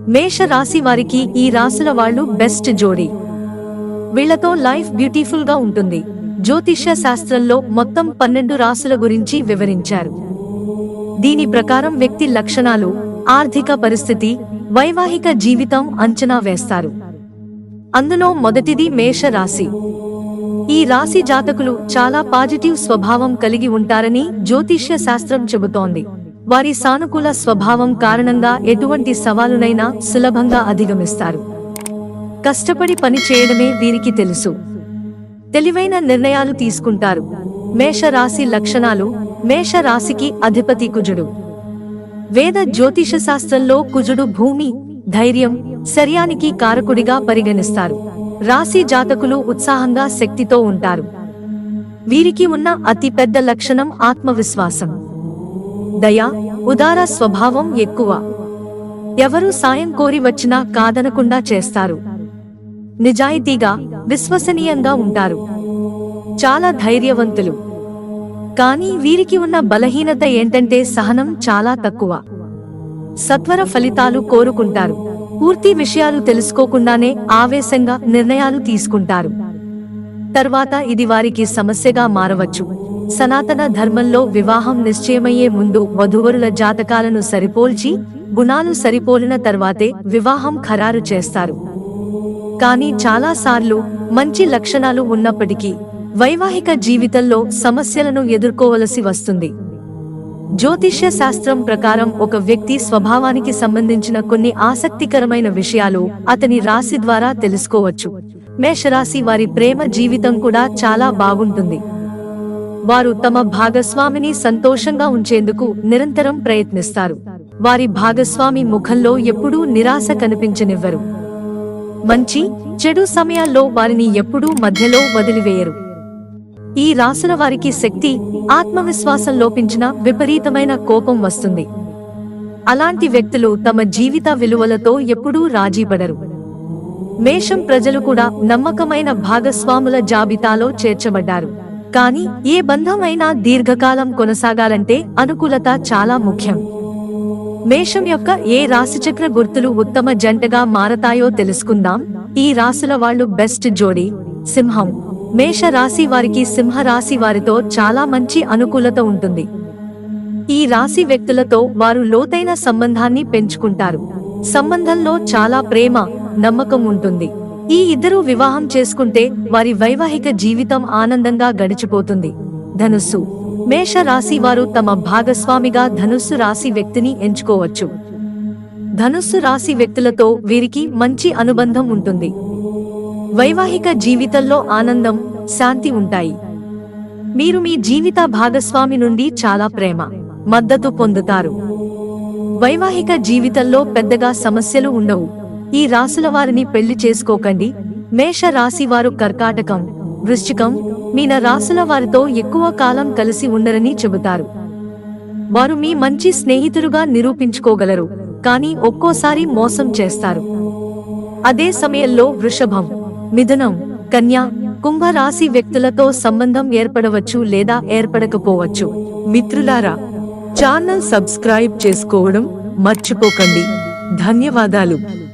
మేష రాశి వారికి ఈ రాశుల వాళ్ళు బెస్ట్ జోడీ. వీళ్లతో లైఫ్ బ్యూటిఫుల్ గా ఉంటుంది. జ్యోతిష్య శాస్త్రంలో మొత్తం 12 రాశుల గురించి వివరించారు. దీని ప్రకారం వ్యక్తి లక్షణాలు, ఆర్థిక పరిస్థితి, వైవాహిక జీవితం అంచనా వేస్తారు. అందులో మొదటిది మేష రాశి. ఈ రాశి జాతకులు చాలా పాజిటివ్ స్వభావం కలిగి ఉంటారని జ్యోతిష్య శాస్త్రం చెబుతోంది. వారి సానుకూల స్వభావం కారణంగా ఎటువంటి సవాలునైనా సులభంగా అధిగమిస్తారు. కష్టపడి పని చేయడమే వీరికి తెలుసు. తెలివైన నిర్ణయాలు తీసుకుంటారు. మేష రాశి లక్షణాలు. మేష రాశికి అధిపతి కుజుడు. వేద జ్యోతిష శాస్త్రంలో కుజుడు భూమి, ధైర్యం, శర్యానికి కారకుడిగా పరిగణిస్తారు. రాశి జాతకులు ఉత్సాహంగా శక్తితో ఉంటారు. వీరికి ఉన్న అతి పెద్ద లక్షణం ఆత్మవిశ్వాసం. దయ, ఉదార స్వభావం ఎక్కువ. ఎవరు సాయం కోరి వచ్చినా కాదనకుండా చేస్తారు. నిజాయితీగా, విశ్వసనీయంగా ఉంటారు. చాలా ధైర్యవంతులు. కానీ వీరికి ఉన్న బలహీనత ఏంటంటే సహనం చాలా తక్కువ. సత్వర ఫలితాలు కోరుకుంటారు. పూర్తి విషయాలు తెలుసుకోకుండానే ఆవేశంగా నిర్ణయాలు తీసుకుంటారు. తర్వాత ఇది వారికి సమస్యగా మారవచ్చు. సనాతన ధర్మంలో వివాహం నిశ్చయమయ్యే ముందు వధూవరుల జాతకాలను సరిపోల్చి, గుణాలు సరిపోలిన తర్వాతే వివాహం ఖరారు చేస్తారు. కానీ చాలాసార్లు మంచి లక్షణాలు ఉన్నప్పటికీ వైవాహిక జీవితంలో సమస్యలను ఎదుర్కోవలసి వస్తుంది. జ్యోతిష్య శాస్త్రం ప్రకారం ఒక వ్యక్తి స్వభావానికి సంబంధించిన కొన్ని ఆసక్తికరమైన విషయాలు అతని రాశి ద్వారా తెలుసుకోవచ్చు. మేషరాశి వారి ప్రేమ జీవితం కూడా చాలా బాగుంటుంది. వారు తమ భాగస్వామిని సంతోషంగా ఉంచేందుకు నిరంతరం ప్రయత్నిస్తారు. వారి భాగస్వామి ముఖంలో ఎప్పుడూ నిరాశ కనిపించనివ్వరు. మంచి, చెడు సమయాల్లో వారిని ఎప్పుడూ మధ్యలో వదిలివేయరు. ఈ రాశుల వారికి శక్తి, ఆత్మవిశ్వాసం లోపించిన విపరీతమైన కోపం వస్తుంది. అలాంటి వ్యక్తులు తమ జీవిత విలువలతో ఎప్పుడూ రాజీపడరు. మేషం ప్రజలు కూడా నమ్మకమైన భాగస్వాముల జాబితాలో చేర్చబడ్డారు. కానీ ఏ బంధం అయినా దీర్ఘకాలం కొనసాగాలంటే అనుకూలత చాలా ముఖ్యం. మేషం యొక్క ఏ రాశిచక్ర గుర్తులు ఉత్తమ జంటగా మారతాయో తెలుసుకుందాం. ఈ రాశుల వాళ్ళు బెస్ట్ జోడీ. సింహం. మేష రాశి వారికి సింహ రాశి వారితో చాలా మంచి అనుకూలత ఉంటుంది. ఈ రాశి వ్యక్తులతో వారు లోతైన సంబంధాన్ని పెంచుకుంటారు. సంబంధంలో చాలా ప్రేమ, నమ్మకం ఉంటుంది. ఈ ఇద్దరూ వివాహం చేసుకుంటే వారి వైవాహిక జీవితం ఆనందంగా గడిచిపోతుంది. ధనుస్సు. మేష రాశి వారు తమ భాగస్వామిగా ధనుస్సు రాశి వ్యక్తిని ఎంచుకోవచ్చు. ధనుస్సు రాశి వ్యక్తులతో వీరికి మంచి అనుబంధం ఉంటుంది. వైవాహిక జీవితంలో ఆనందం, శాంతి ఉంటాయి. మీరు మీ జీవిత భాగస్వామి నుండి చాలా ప్రేమ, మద్దతు పొందుతారు. వైవాహిక జీవితంలో పెద్దగా సమస్యలు ఉండవు. ఈ రాశుల వారిని పెళ్లి చేసుకోకండి. మేష రాశి వారు కర్కాటకం, వృశ్చికం, మీన రాశుల వారితో ఎక్కువ కాలం కలిసి ఉండరని చెబుతారు. వారు మీ మంచి స్నేహితులుగా నిరూపించుకోగలరు, కానీ ఒక్కోసారి మోసం చేస్తారు. అదే సమయంలో వృషభం, మిథునం, కన్య, కుంభ రాశి వ్యక్తులతో సంబంధం ఏర్పడవచ్చు లేదా ఏర్పడకపోవచ్చు. మిత్రులారా, ఛానల్ సబ్స్క్రైబ్ చేసుకోవడం మర్చిపోకండి. ధన్యవాదాలు.